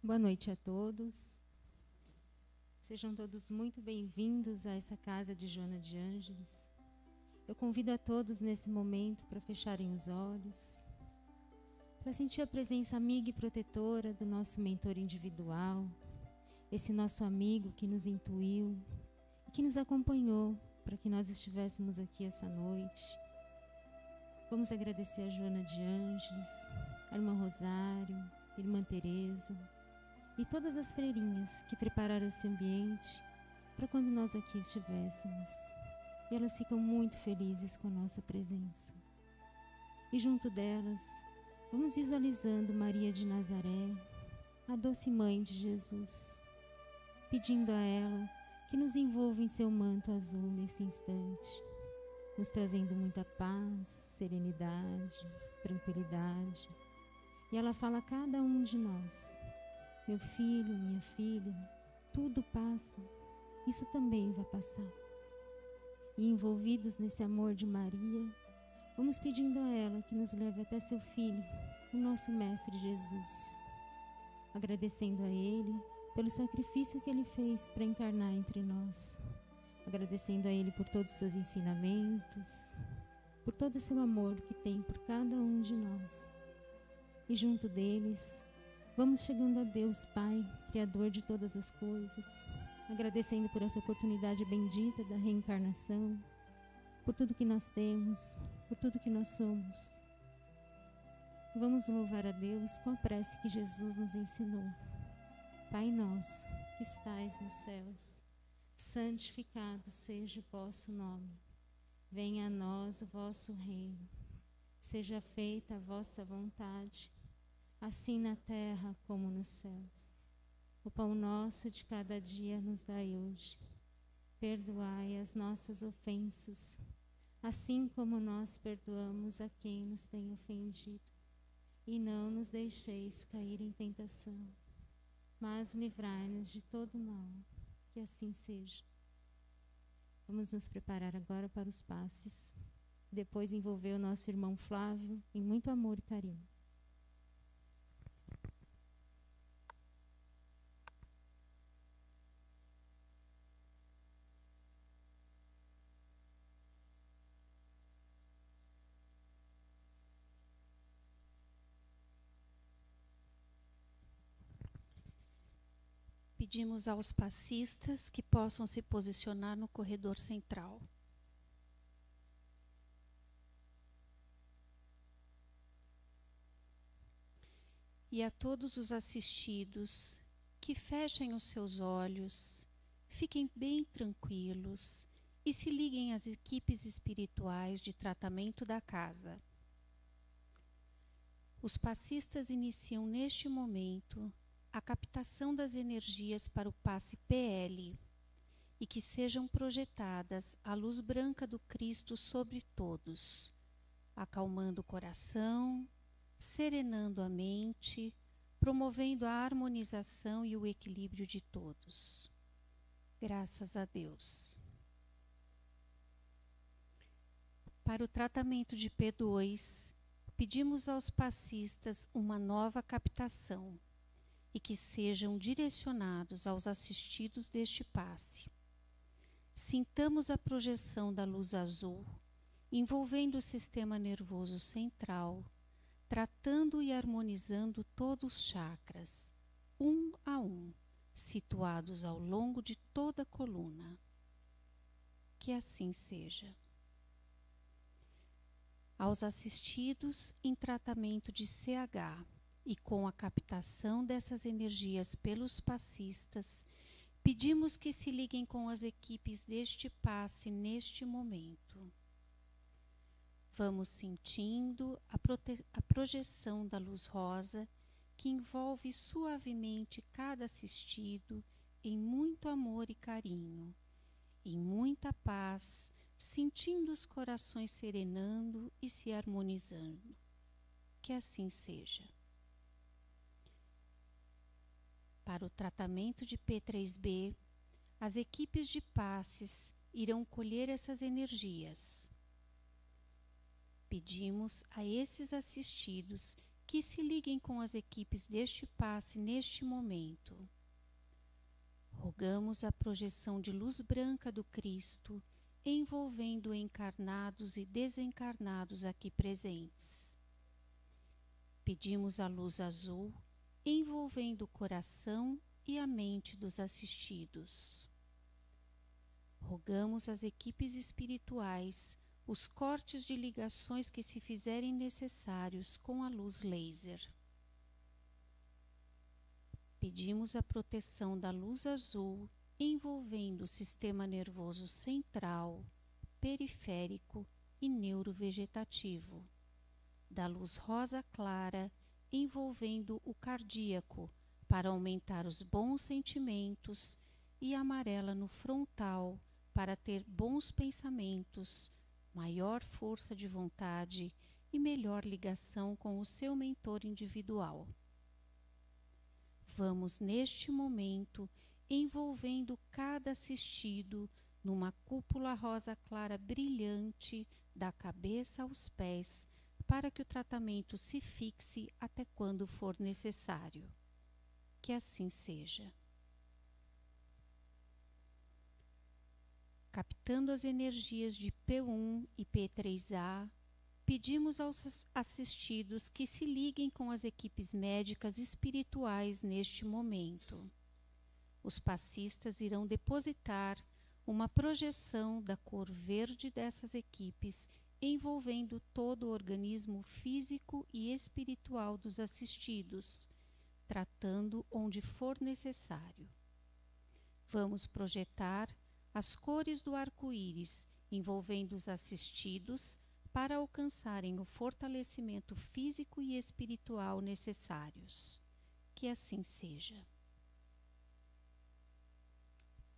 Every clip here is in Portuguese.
Boa noite a todos. Sejam todos muito bem-vindos a essa casa de Joana de Ângeles. Eu convido a todos nesse momento para fecharem os olhos, para sentir a presença amiga e protetora do nosso mentor individual, esse nosso amigo que nos intuiu e que nos acompanhou para que nós estivéssemos aqui essa noite. Vamos agradecer a Joana de Ângeles, a irmã Rosário, a irmã Teresa e todas as freirinhas que prepararam esse ambiente para quando nós aqui estivéssemos. E elas ficam muito felizes com a nossa presença. E junto delas, vamos visualizando Maria de Nazaré, a doce mãe de Jesus, pedindo a ela que nos envolva em seu manto azul nesse instante, nos trazendo muita paz, serenidade, tranquilidade. E ela fala a cada um de nós: meu filho, minha filha, tudo passa, isso também vai passar. E envolvidos nesse amor de Maria, vamos pedindo a ela que nos leve até seu Filho, o nosso Mestre Jesus, agradecendo a Ele pelo sacrifício que Ele fez para encarnar entre nós, agradecendo a Ele por todos os seus ensinamentos, por todo o seu amor que tem por cada um de nós. E junto deles, vamos chegando a Deus Pai, Criador de todas as coisas, agradecendo por essa oportunidade bendita da reencarnação, por tudo que nós temos, por tudo que nós somos. Vamos louvar a Deus com a prece que Jesus nos ensinou. Pai nosso, que estais nos céus, santificado seja o vosso nome. Venha a nós o vosso reino. Seja feita a vossa vontade, assim na terra como nos céus. O pão nosso de cada dia nos dai hoje. Perdoai as nossas ofensas, assim como nós perdoamos a quem nos tem ofendido. E não nos deixeis cair em tentação, mas livrai-nos de todo mal. Que assim seja. Vamos nos preparar agora para os passes. Depois envolver o nosso irmão Flávio em muito amor e carinho. Pedimos aos passistas que possam se posicionar no corredor central. E a todos os assistidos, que fechem os seus olhos, fiquem bem tranquilos e se liguem às equipes espirituais de tratamento da casa. Os passistas iniciam neste momento a captação das energias para o passe PL e que sejam projetadas a luz branca do Cristo sobre todos, acalmando o coração, serenando a mente, promovendo a harmonização e o equilíbrio de todos. Graças a Deus. Para o tratamento de P2, pedimos aos passistas uma nova captação e que sejam direcionados aos assistidos deste passe. Sintamos a projeção da luz azul, envolvendo o sistema nervoso central, tratando e harmonizando todos os chakras, um a um, situados ao longo de toda a coluna. Que assim seja. Aos assistidos em tratamento de CH, e com a captação dessas energias pelos passistas, pedimos que se liguem com as equipes deste passe neste momento. Vamos sentindo a projeção da luz rosa que envolve suavemente cada assistido em muito amor e carinho, em muita paz, sentindo os corações serenando e se harmonizando. Que assim seja. Para o tratamento de P3B, as equipes de passes irão colher essas energias. Pedimos a esses assistidos que se liguem com as equipes deste passe neste momento. Rogamos a projeção de luz branca do Cristo, envolvendo encarnados e desencarnados aqui presentes. Pedimos a luz azul, envolvendo o coração e a mente dos assistidos. Rogamos às equipes espirituais os cortes de ligações que se fizerem necessários com a luz laser. Pedimos a proteção da luz azul, envolvendo o sistema nervoso central, periférico e neurovegetativo, da luz rosa clara, envolvendo o cardíaco, para aumentar os bons sentimentos, e amarela no frontal, para ter bons pensamentos, maior força de vontade e melhor ligação com o seu mentor individual. Vamos, neste momento, envolvendo cada assistido numa cúpula rosa clara brilhante da cabeça aos pés, para que o tratamento se fixe até quando for necessário. Que assim seja. Captando as energias de P1 e P3A, pedimos aos assistidos que se liguem com as equipes médicas espirituais neste momento. Os passistas irão depositar uma projeção da cor verde dessas equipes, envolvendo todo o organismo físico e espiritual dos assistidos, tratando onde for necessário. Vamos projetar as cores do arco-íris, envolvendo os assistidos, para alcançarem o fortalecimento físico e espiritual necessários. Que assim seja.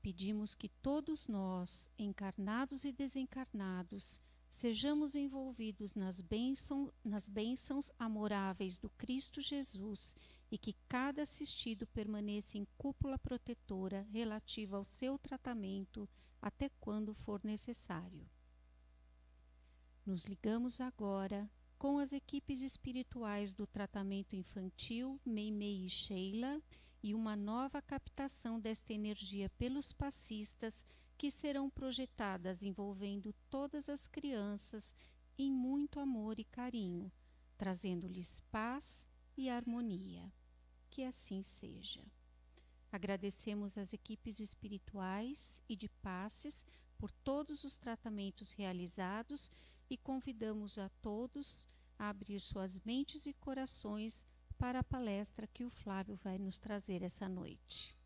Pedimos que todos nós, encarnados e desencarnados, sejamos envolvidos nas bênçãos amoráveis do Cristo Jesus e que cada assistido permaneça em cúpula protetora relativa ao seu tratamento até quando for necessário. Nos ligamos agora com as equipes espirituais do tratamento infantil Meimei e Sheila e uma nova captação desta energia pelos passistas que serão projetadas envolvendo todas as crianças em muito amor e carinho, trazendo-lhes paz e harmonia. Que assim seja. Agradecemos às equipes espirituais e de passes por todos os tratamentos realizados e convidamos a todos a abrir suas mentes e corações para a palestra que o Flávio vai nos trazer essa noite.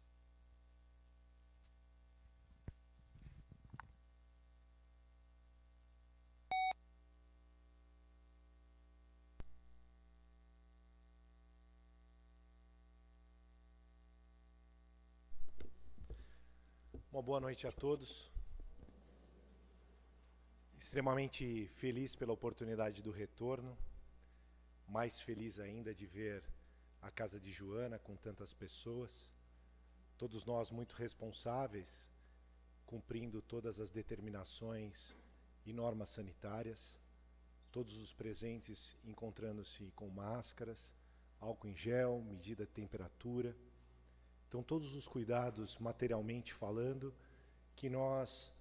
Uma boa noite a todos. Extremamente feliz pela oportunidade do retorno, mais feliz ainda de ver a casa de Joana com tantas pessoas, todos nós muito responsáveis, cumprindo todas as determinações e normas sanitárias, todos os presentes encontrando-se com máscaras, álcool em gel, medida de temperatura. Então, todos os cuidados, materialmente falando, que nós,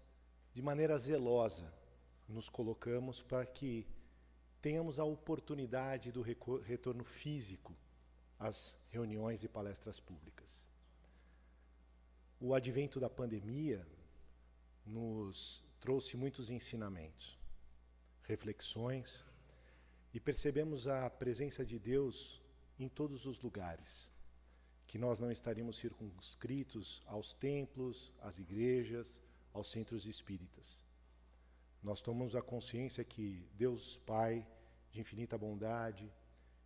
de maneira zelosa, nos colocamos para que tenhamos a oportunidade do retorno físico às reuniões e palestras públicas. O advento da pandemia nos trouxe muitos ensinamentos, reflexões, e percebemos a presença de Deus em todos os lugares, que nós não estaríamos circunscritos aos templos, às igrejas, aos centros espíritas. Nós tomamos a consciência que Deus Pai, de infinita bondade,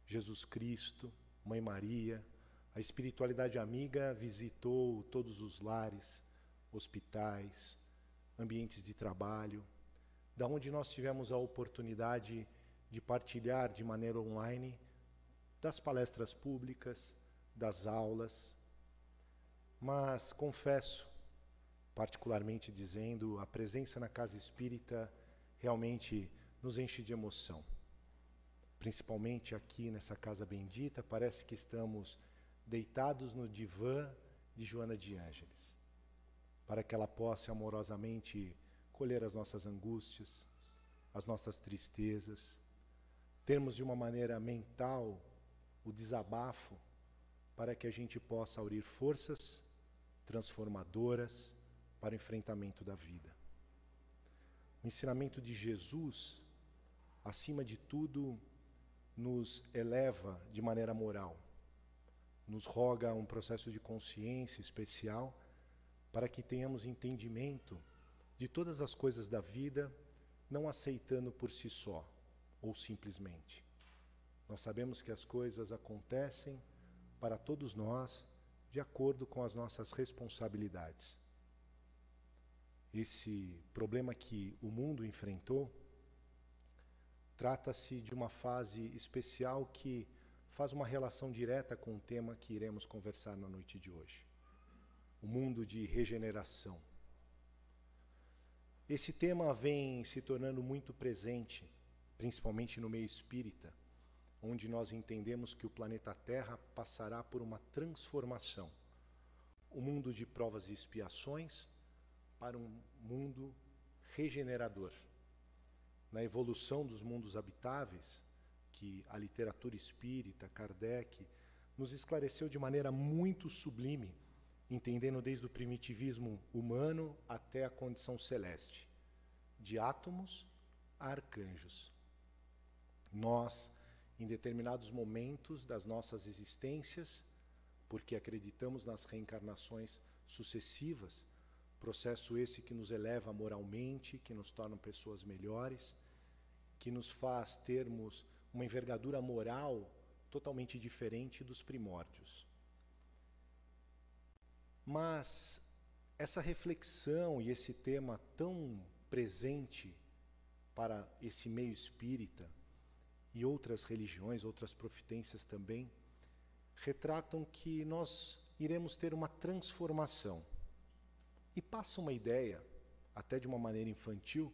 Jesus Cristo, Mãe Maria, a espiritualidade amiga visitou todos os lares, hospitais, ambientes de trabalho, da onde nós tivemos a oportunidade de partilhar de maneira online das palestras públicas, das aulas, mas confesso, particularmente dizendo, a presença na casa espírita realmente nos enche de emoção. principalmente aqui nessa casa bendita, parece que estamos deitados no divã de Joana de Ângeles, para que ela possa amorosamente colher as nossas angústias, as nossas tristezas, termos de uma maneira mental o desabafo, para que a gente possa aurir forças transformadoras para o enfrentamento da vida. O ensinamento de Jesus, acima de tudo, nos eleva de maneira moral, nos roga um processo de consciência especial para que tenhamos entendimento de todas as coisas da vida, não aceitando por si só ou simplesmente. Nós sabemos que as coisas acontecem para todos nós de acordo com as nossas responsabilidades. Esse problema que o mundo enfrentou trata-se de uma fase especial que faz uma relação direta com o tema que iremos conversar na noite de hoje. O mundo de regeneração. Esse tema vem se tornando muito presente, principalmente no meio espírita, onde nós entendemos que o planeta Terra passará por uma transformação. Um mundo de provas e expiações para um mundo regenerador. Na evolução dos mundos habitáveis, que a literatura espírita, Kardec, nos esclareceu de maneira muito sublime, entendendo desde o primitivismo humano até a condição celeste, de átomos a arcanjos. Nós, em determinados momentos das nossas existências, porque acreditamos nas reencarnações sucessivas, processo esse que nos eleva moralmente, que nos torna pessoas melhores, que nos faz termos uma envergadura moral totalmente diferente dos primórdios. Mas essa reflexão e esse tema tão presente para esse meio espírita e outras religiões, outras profitências também, retratam que nós iremos ter uma transformação. E passa uma ideia, até de uma maneira infantil,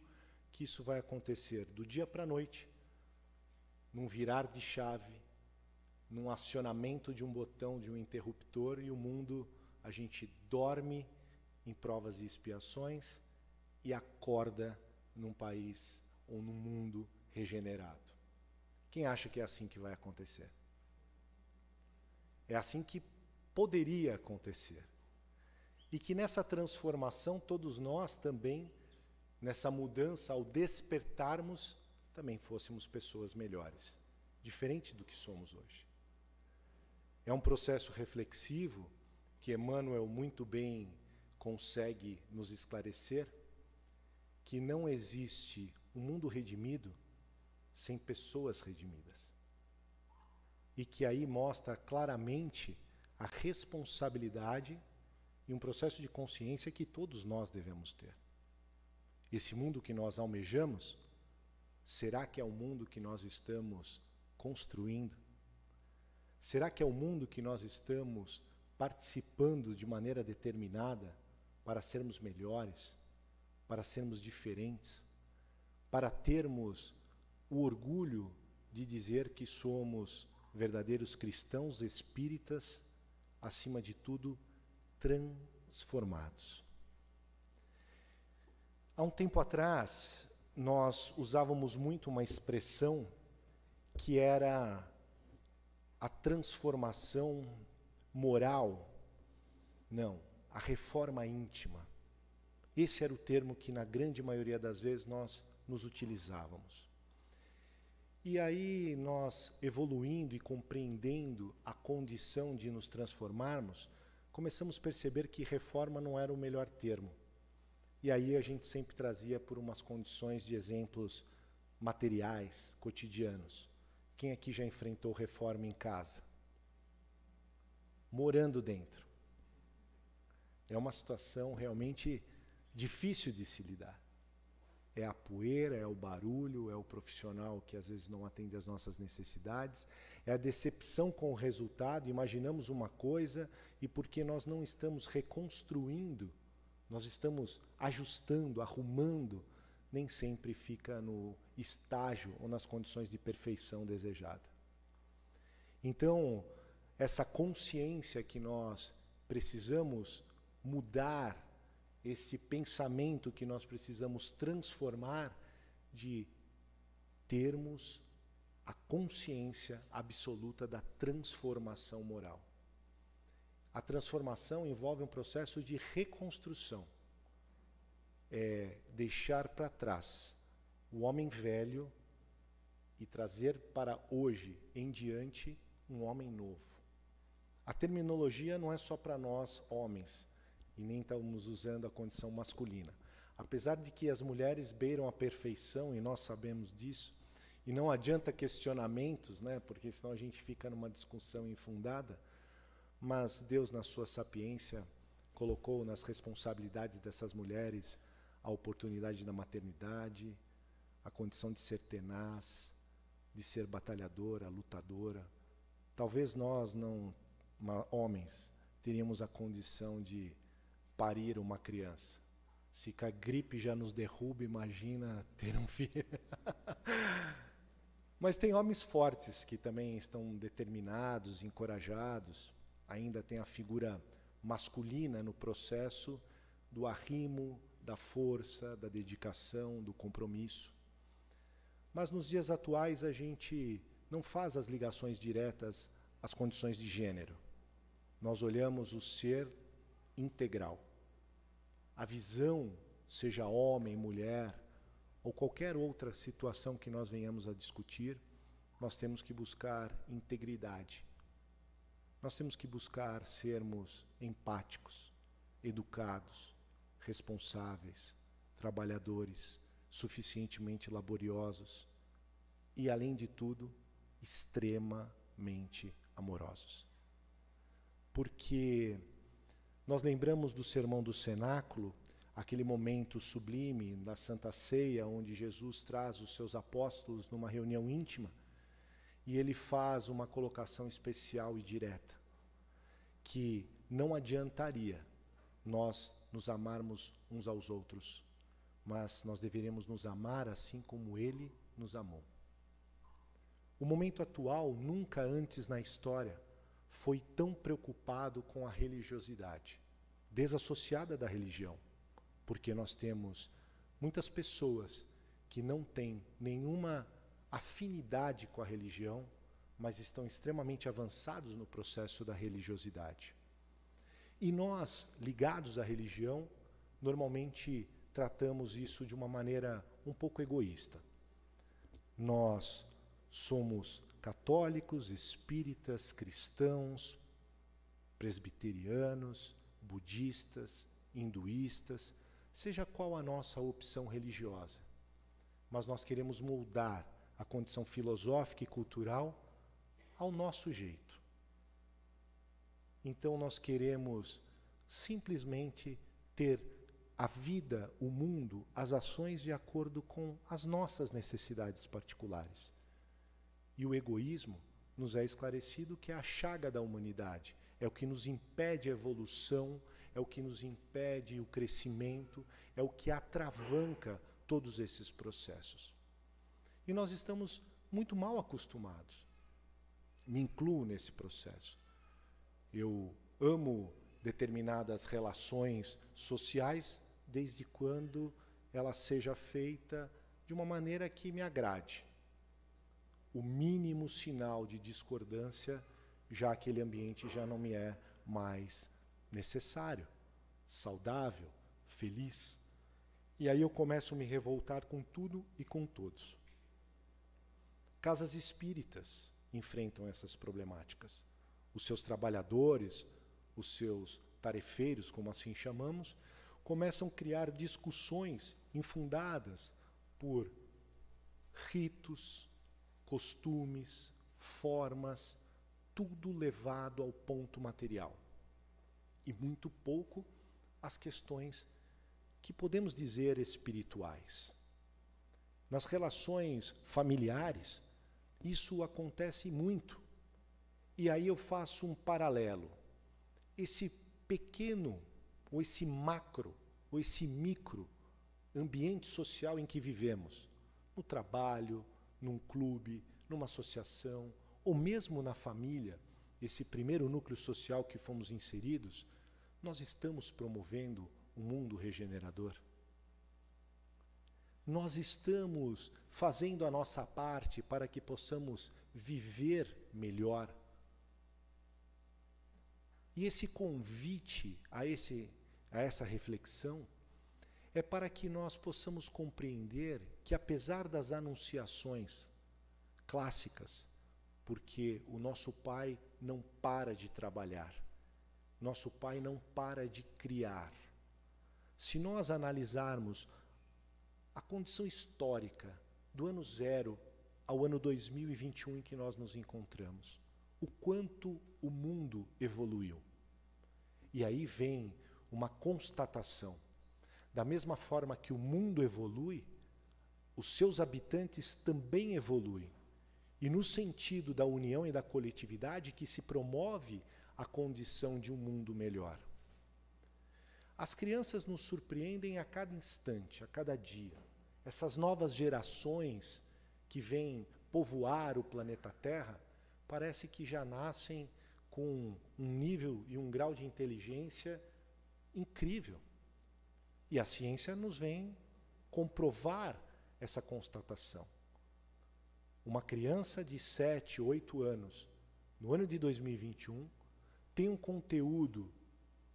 que isso vai acontecer do dia para a noite, num virar de chave, num acionamento de um botão, de um interruptor, e o mundo, a gente dorme em provas e expiações e acorda num país ou num mundo regenerado. Quem acha que é assim que vai acontecer? É assim que poderia acontecer. E que nessa transformação, todos nós também, nessa mudança, ao despertarmos, também fôssemos pessoas melhores, diferente do que somos hoje. É um processo reflexivo que Emmanuel muito bem consegue nos esclarecer, que não existe um mundo redimido sem pessoas redimidas. E que aí mostra claramente a responsabilidade e um processo de consciência que todos nós devemos ter. Esse mundo que nós almejamos, será que é o mundo que nós estamos construindo? Será que é o mundo que nós estamos participando de maneira determinada para sermos melhores, para sermos diferentes, para termos o orgulho de dizer que somos verdadeiros cristãos espíritas, acima de tudo, transformados? Há um tempo atrás, nós usávamos muito uma expressão que era a transformação moral. Não, a reforma íntima. Esse era o termo que, na grande maioria das vezes, nós nos utilizávamos. E aí, nós, evoluindo e compreendendo a condição de nos transformarmos, começamos a perceber que reforma não era o melhor termo. E aí a gente sempre trazia por umas condições de exemplos materiais, cotidianos. Quem aqui já enfrentou reforma em casa? Morando dentro. É uma situação realmente difícil de se lidar. É a poeira, é o barulho, é o profissional que às vezes não atende às nossas necessidades, é a decepção com o resultado. Imaginamos uma coisa e porque nós não estamos reconstruindo, nós estamos ajustando, arrumando, nem sempre fica no estágio ou nas condições de perfeição desejada. Então, essa consciência que nós precisamos mudar, esse pensamento que nós precisamos transformar, de termos a consciência absoluta da transformação moral. A transformação envolve um processo de reconstrução. É deixar para trás o homem velho e trazer para hoje em diante um homem novo. A terminologia não é só para nós homens, e nem estamos usando a condição masculina. Apesar de que as mulheres beiram a perfeição, e nós sabemos disso, e não adianta questionamentos, né, porque senão a gente fica numa discussão infundada, mas Deus, na sua sapiência, colocou nas responsabilidades dessas mulheres a oportunidade da maternidade, a condição de ser tenaz, de ser batalhadora, lutadora. Talvez nós, não homens, teríamos a condição de parir uma criança. Se a gripe já nos derruba, imagina ter um filho. Mas tem homens fortes que também estão determinados, encorajados. Ainda tem a figura masculina no processo do arrimo, da força, da dedicação, do compromisso. Mas nos dias atuais a gente não faz as ligações diretas às condições de gênero. Nós olhamos o ser integral. A visão, seja homem, mulher, ou qualquer outra situação que nós venhamos a discutir, nós temos que buscar integridade. Nós temos que buscar sermos empáticos, educados, responsáveis, trabalhadores, suficientemente laboriosos e, além de tudo, extremamente amorosos. Porque nós lembramos do Sermão do Cenáculo, aquele momento sublime da Santa Ceia, onde Jesus traz os seus apóstolos numa reunião íntima, e ele faz uma colocação especial e direta, que não adiantaria nós nos amarmos uns aos outros, mas nós deveríamos nos amar assim como ele nos amou. O momento atual, nunca antes na história, foi tão preocupado com a religiosidade, desassociada da religião, porque nós temos muitas pessoas que não têm nenhuma afinidade com a religião, mas estão extremamente avançados no processo da religiosidade. E nós, ligados à religião, normalmente tratamos isso de uma maneira um pouco egoísta. Nós somos católicos, espíritas, cristãos, presbiterianos, budistas, hinduístas, seja qual a nossa opção religiosa. Mas nós queremos moldar a condição filosófica e cultural ao nosso jeito. Então nós queremos simplesmente ter a vida, o mundo, as ações de acordo com as nossas necessidades particulares. E o egoísmo nos é esclarecido que é a chaga da humanidade, é o que nos impede a evolução, é o que nos impede o crescimento, é o que atravanca todos esses processos. E nós estamos muito mal acostumados. Me incluo nesse processo. Eu amo determinadas relações sociais desde quando ela seja feita de uma maneira que me agrade. O mínimo sinal de discordância, já aquele ambiente já não me é mais necessário, saudável, feliz. E aí eu começo a me revoltar com tudo e com todos. Casas espíritas enfrentam essas problemáticas. Os seus trabalhadores, os seus tarefeiros, como assim chamamos, começam a criar discussões infundadas por ritos, costumes, formas, tudo levado ao ponto material. E muito pouco as questões que podemos dizer espirituais. Nas relações familiares, isso acontece muito. E aí eu faço um paralelo. Esse pequeno, ou esse macro, ou esse micro ambiente social em que vivemos, no trabalho, num clube, numa associação, ou mesmo na família, esse primeiro núcleo social que fomos inseridos, nós estamos promovendo um mundo regenerador? Nós estamos fazendo a nossa parte para que possamos viver melhor? E esse convite a essa reflexão é para que nós possamos compreender que, apesar das anunciações clássicas, porque o nosso Pai não para de trabalhar, nosso Pai não para de criar. Se nós analisarmos a condição histórica do ano 0 ao ano 2021 em que nós nos encontramos, o quanto o mundo evoluiu. E aí vem uma constatação. Da mesma forma que o mundo evolui, os seus habitantes também evoluem. E no sentido da união e da coletividade que se promove a condição de um mundo melhor. As crianças nos surpreendem a cada instante, a cada dia. Essas novas gerações que vêm povoar o planeta Terra, parece que já nascem com um nível e um grau de inteligência incrível. E a ciência nos vem comprovar essa constatação. Uma criança de 7, 8 anos, no ano de 2021, tem um conteúdo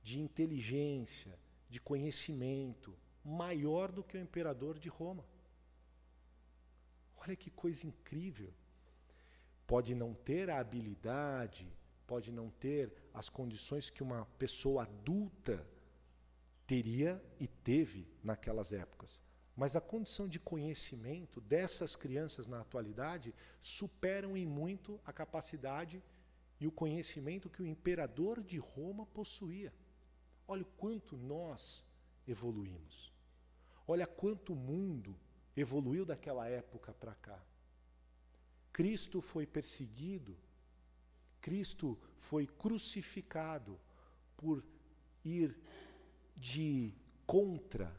de inteligência, de conhecimento, maior do que o imperador de Roma. Olha que coisa incrível. Pode não ter a habilidade, pode não ter as condições que uma pessoa adulta teria e teve naquelas épocas. Mas a condição de conhecimento dessas crianças na atualidade superam em muito a capacidade e o conhecimento que o imperador de Roma possuía. Olha o quanto nós evoluímos. Olha quanto o mundo evoluiu daquela época para cá. Cristo foi perseguido, Cristo foi crucificado por ir de contra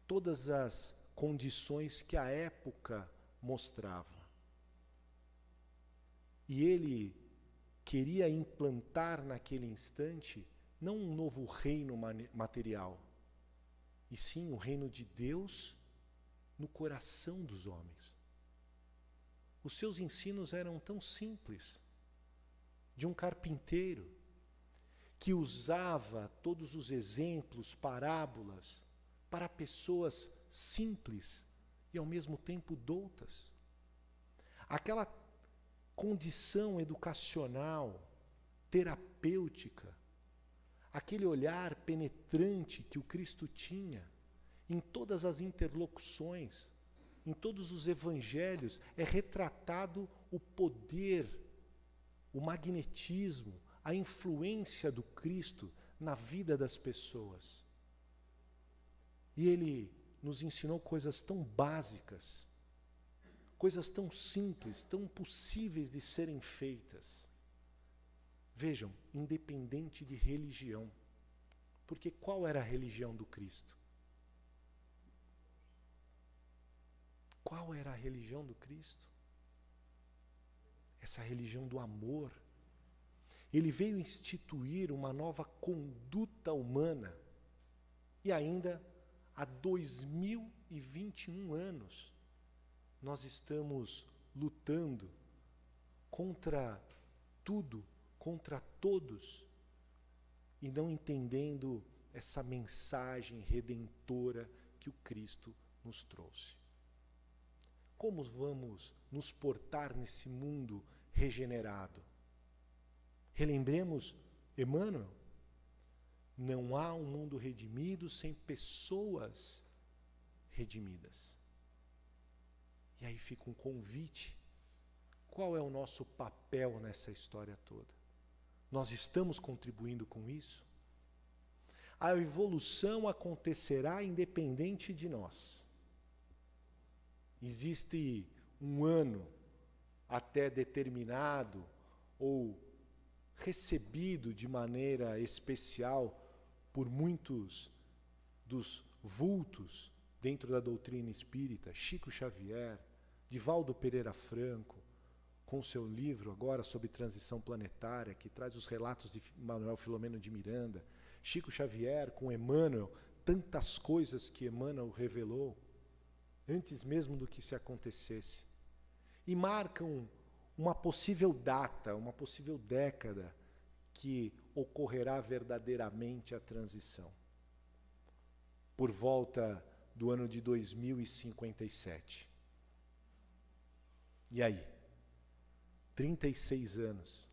todas as condições que a época mostrava. E ele queria implantar naquele instante não um novo reino material, e sim o reino de Deus no coração dos homens. Os seus ensinos eram tão simples, de um carpinteiro que usava todos os exemplos, parábolas, para pessoas simples e ao mesmo tempo doutas. Aquela condição educacional, terapêutica, aquele olhar penetrante que o Cristo tinha em todas as interlocuções, em todos os evangelhos, é retratado o poder, o magnetismo, a influência do Cristo na vida das pessoas. E ele nos ensinou coisas tão básicas, coisas tão simples, tão possíveis de serem feitas. Vejam, independente de religião. Porque qual era a religião do Cristo? Qual era a religião do Cristo? Essa religião do amor. Ele veio instituir uma nova conduta humana. E ainda há 2021 anos, nós estamos lutando contra tudo, contra todos, e não entendendo essa mensagem redentora que o Cristo nos trouxe. Como vamos nos portar nesse mundo regenerado? Relembremos Emmanuel. Não há um mundo redimido sem pessoas redimidas. E aí fica um convite. Qual é o nosso papel nessa história toda? Nós estamos contribuindo com isso? A evolução acontecerá independente de nós. Existe um ano até determinado ou recebido de maneira especial por muitos dos vultos dentro da doutrina espírita, Chico Xavier, Divaldo Pereira Franco, com seu livro agora sobre transição planetária, que traz os relatos de Manuel Filomeno de Miranda, Chico Xavier com Emmanuel, tantas coisas que Emmanuel revelou, antes mesmo do que se acontecesse, e marcam uma possível data, uma possível década que ocorrerá verdadeiramente a transição. Por volta do ano de 2057. E aí? 36 anos.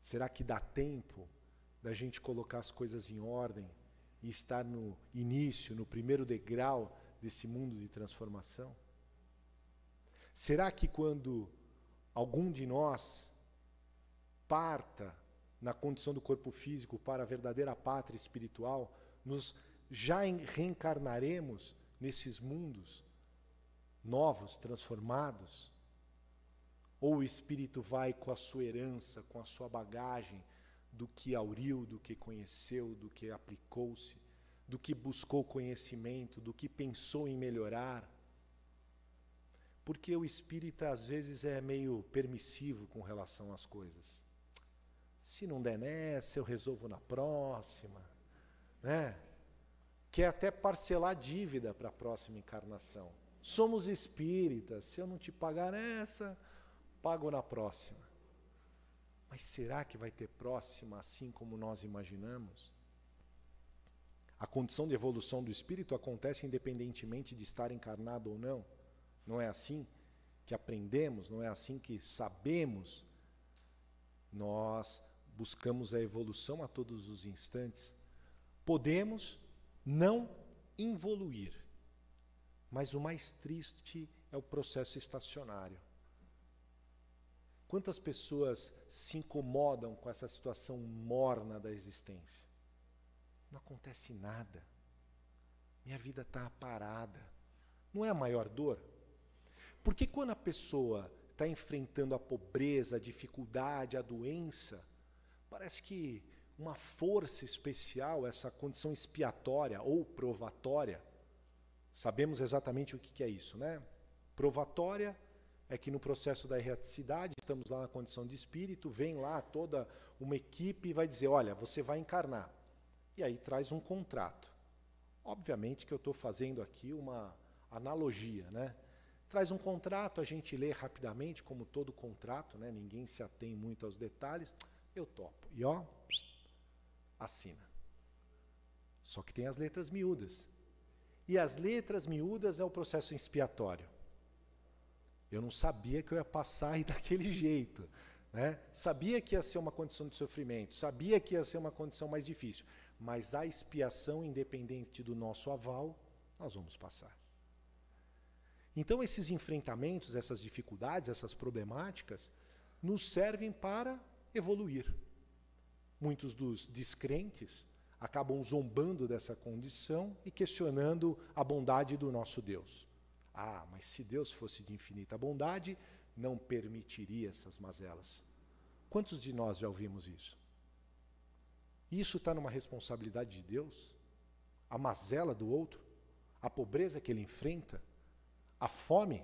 Será que dá tempo da gente colocar as coisas em ordem e estar no início, no primeiro degrau desse mundo de transformação? Será que quando algum de nós parta na condição do corpo físico para a verdadeira pátria espiritual, nos já reencarnaremos nesses mundos novos, transformados? Ou o espírito vai com a sua herança, com a sua bagagem, do que auriu, do que conheceu, do que aplicou-se, do que buscou conhecimento, do que pensou em melhorar? Porque o espírita às vezes é meio permissivo com relação às coisas. Se não der nessa, eu resolvo na próxima, né? Quer até parcelar dívida para a próxima encarnação. Somos espíritas, se eu não te pagar nessa, pago na próxima. Mas será que vai ter próxima assim como nós imaginamos? A condição de evolução do espírito acontece independentemente de estar encarnado ou não. Não é assim que aprendemos, não é assim que sabemos. Nós buscamos a evolução a todos os instantes. Podemos não evoluir, mas o mais triste é o processo estacionário. Quantas pessoas se incomodam com essa situação morna da existência? Não acontece nada. Minha vida está parada. Não é a maior dor? Porque quando a pessoa está enfrentando a pobreza, a dificuldade, a doença, parece que uma força especial, essa condição expiatória ou provatória, sabemos exatamente o que é isso, né? Provatória é que no processo da erraticidade, estamos lá na condição de espírito, vem lá toda uma equipe e vai dizer, olha, você vai encarnar. E aí traz um contrato. Obviamente que eu estou fazendo aqui uma analogia, né? Traz um contrato, a gente lê rapidamente, como todo contrato, né? Ninguém se atém muito aos detalhes, eu topo. E ó, assina. Só que tem as letras miúdas. E as letras miúdas é o processo expiatório. Eu não sabia que eu ia passar aí daquele jeito, né? Sabia que ia ser uma condição de sofrimento, sabia que ia ser uma condição mais difícil, mas a expiação, independente do nosso aval, nós vamos passar. Então esses enfrentamentos, essas dificuldades, essas problemáticas, nos servem para evoluir. Muitos dos descrentes acabam zombando dessa condição e questionando a bondade do nosso Deus. Ah, mas se Deus fosse de infinita bondade, não permitiria essas mazelas. Quantos de nós já ouvimos isso? Isso está numa responsabilidade de Deus? A mazela do outro? A pobreza que ele enfrenta? A fome?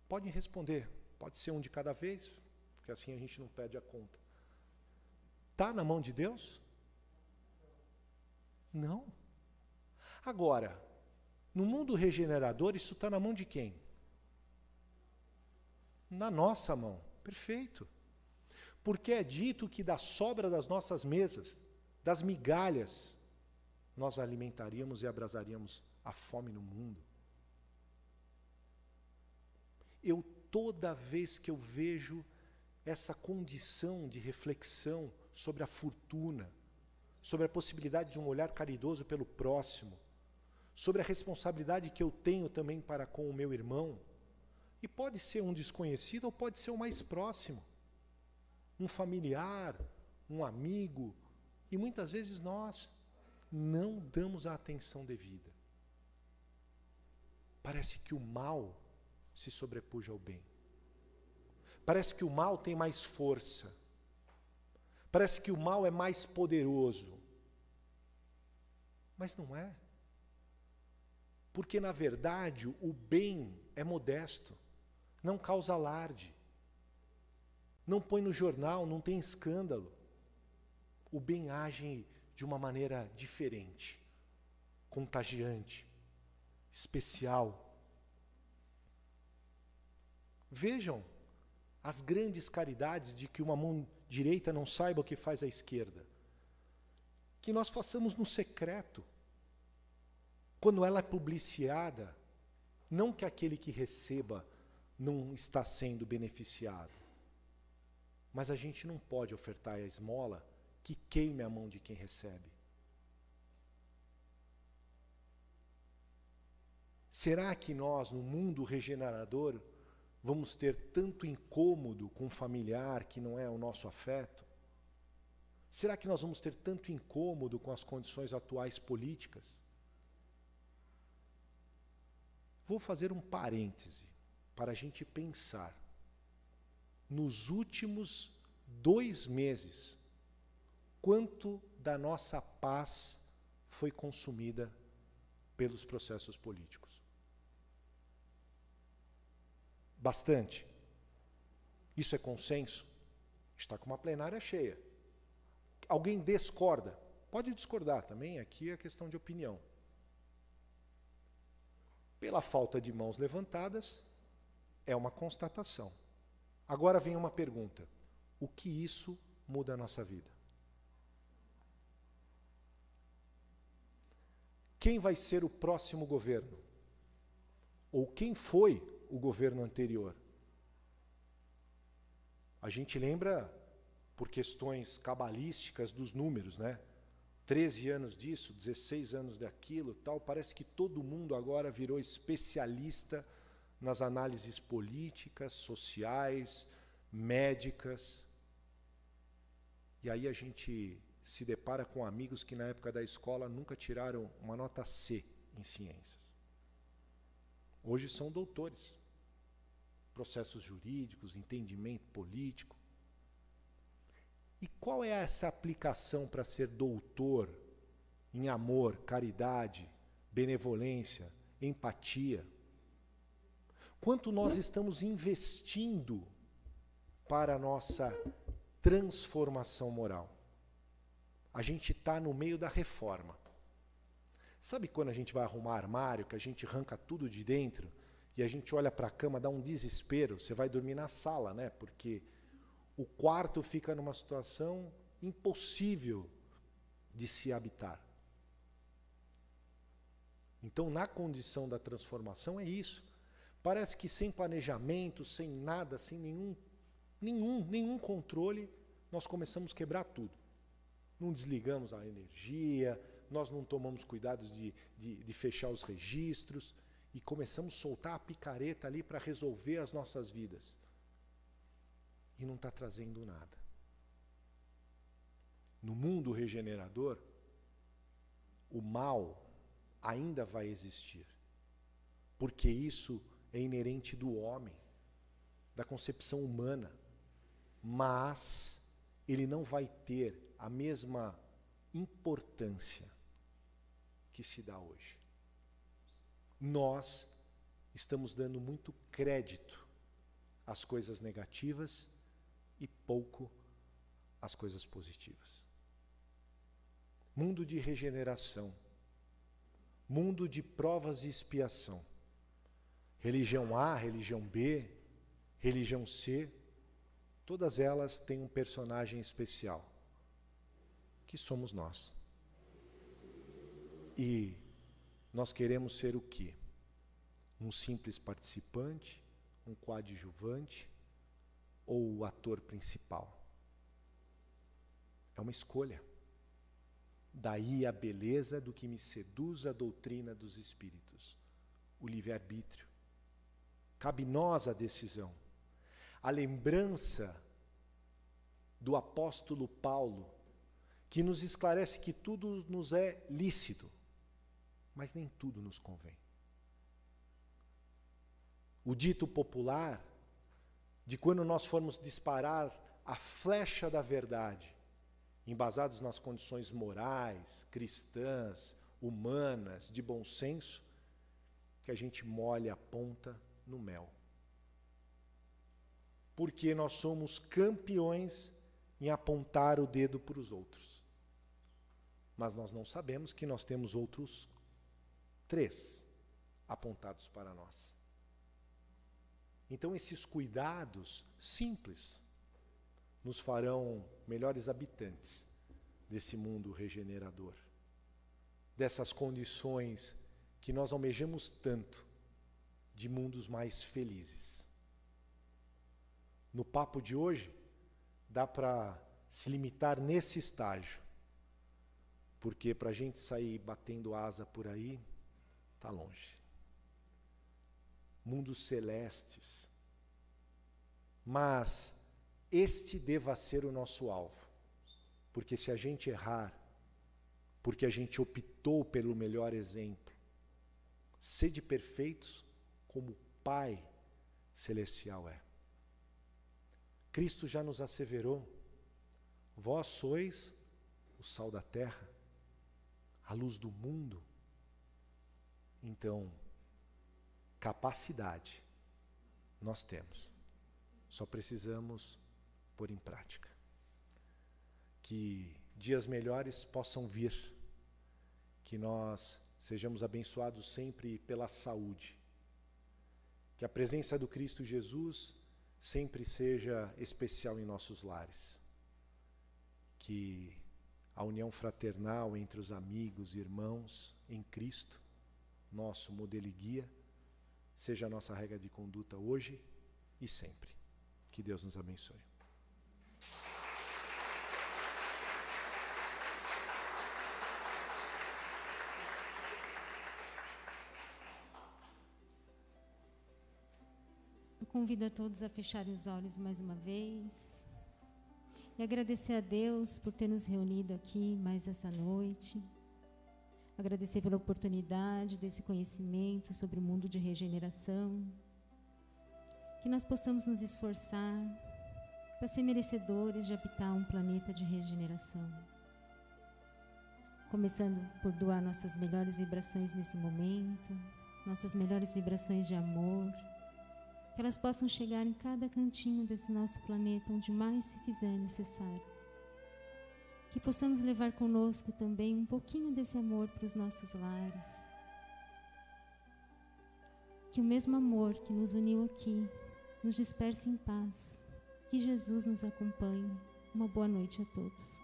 Podem responder, pode ser um de cada vez, porque assim a gente não perde a conta. Está na mão de Deus? Não. Agora, no mundo regenerador, isso está na mão de quem? Na nossa mão. Perfeito. Porque é dito que da sobra das nossas mesas, das migalhas, nós alimentaríamos e abrasaríamos a fome no mundo. Eu, toda vez que eu vejo essa condição de reflexão sobre a fortuna, sobre a possibilidade de um olhar caridoso pelo próximo, sobre a responsabilidade que eu tenho também para com o meu irmão, e pode ser um desconhecido ou pode ser o mais próximo, um familiar, um amigo, e muitas vezes nós não damos a atenção devida. Parece que o mal se sobrepuja ao bem. Parece que o mal tem mais força. Parece que o mal é mais poderoso. Mas não é. Porque, na verdade, o bem é modesto, não causa alarde, não põe no jornal, não tem escândalo. O bem age de uma maneira diferente, contagiante, especial. Vejam as grandes caridades de que uma mão direita não saiba o que faz a esquerda. Que nós façamos no secreto. Quando ela é publiciada, não que aquele que receba não está sendo beneficiado, mas a gente não pode ofertar a esmola que queime a mão de quem recebe. Será que nós, no mundo regenerador, vamos ter tanto incômodo com um familiar que não é o nosso afeto? Será que nós vamos ter tanto incômodo com as condições atuais políticas? Vou fazer um parêntese para a gente pensar. Nos últimos 2 meses, quanto da nossa paz foi consumida pelos processos políticos? Bastante. Isso é consenso? Está com uma plenária cheia. Alguém discorda? Pode discordar também, aqui é questão de opinião. Pela falta de mãos levantadas, é uma constatação. Agora vem uma pergunta. O que isso muda a nossa vida? Quem vai ser o próximo governo? Ou quem foi o governo anterior? A gente lembra, por questões cabalísticas, dos números, né? 13 anos disso, 16 anos daquilo, tal. Parece que todo mundo agora virou especialista nas análises políticas, sociais, médicas. E aí a gente se depara com amigos que na época da escola nunca tiraram uma nota C em ciências. Hoje são doutores. Processos jurídicos, entendimento político. E qual é essa aplicação para ser doutor em amor, caridade, benevolência, empatia? Quanto nós estamos investindo para a nossa transformação moral? A gente está no meio da reforma. Sabe quando a gente vai arrumar armário, que a gente arranca tudo de dentro e a gente olha para a cama, dá um desespero? Você vai dormir na sala, né? Porque o quarto fica numa situação impossível de se habitar. Então, na condição da transformação é isso. Parece que sem planejamento, sem nada, sem nenhum controle, nós começamos a quebrar tudo. Não desligamos a energia, nós não tomamos cuidados de fechar os registros e começamos a soltar a picareta ali para resolver as nossas vidas. E não está trazendo nada. No mundo regenerador, o mal ainda vai existir, porque isso é inerente do homem, da concepção humana, mas ele não vai ter a mesma importância que se dá hoje. Nós estamos dando muito crédito às coisas negativas e pouco às coisas positivas. Mundo de regeneração, mundo de provas e expiação. Religião A, religião B, religião C, todas elas têm um personagem especial, que somos nós. E nós queremos ser o quê? Um simples participante, um coadjuvante ou o ator principal? É uma escolha. Daí a beleza do que me seduz a doutrina dos espíritos, o livre-arbítrio. Cabe nós a decisão. A lembrança do apóstolo Paulo, que nos esclarece que tudo nos é lícito, mas nem tudo nos convém. O dito popular de quando nós formos disparar a flecha da verdade, embasados nas condições morais, cristãs, humanas, de bom senso, que a gente molhe a ponta no mel. Porque nós somos campeões em apontar o dedo para os outros. Mas nós não sabemos que nós temos outros 3 apontados para nós. Então esses cuidados simples nos farão melhores habitantes desse mundo regenerador, dessas condições que nós almejamos tanto, de mundos mais felizes. No papo de hoje, dá para se limitar nesse estágio, porque para a gente sair batendo asa por aí, está longe. Mundos celestes. Mas este deva ser o nosso alvo, porque se a gente errar, porque a gente optou pelo melhor exemplo, sede perfeitos como o Pai Celestial é. Cristo já nos asseverou: vós sois o sal da terra, a luz do mundo. Então, capacidade nós temos, só precisamos pôr em prática. Que dias melhores possam vir, que nós sejamos abençoados sempre pela saúde, que a presença do Cristo Jesus sempre seja especial em nossos lares, que a união fraternal entre os amigos e irmãos em Cristo, nosso modelo e guia, seja a nossa regra de conduta hoje e sempre. Que Deus nos abençoe. Convido a todos a fecharem os olhos mais uma vez e agradecer a Deus por ter nos reunido aqui mais essa noite. Agradecer pela oportunidade desse conhecimento sobre o mundo de regeneração. Que nós possamos nos esforçar para ser merecedores de habitar um planeta de regeneração. Começando por doar nossas melhores vibrações nesse momento, nossas melhores vibrações de amor, que elas possam chegar em cada cantinho desse nosso planeta, onde mais se fizer necessário. Que possamos levar conosco também um pouquinho desse amor para os nossos lares. Que o mesmo amor que nos uniu aqui nos disperse em paz. Que Jesus nos acompanhe. Uma boa noite a todos.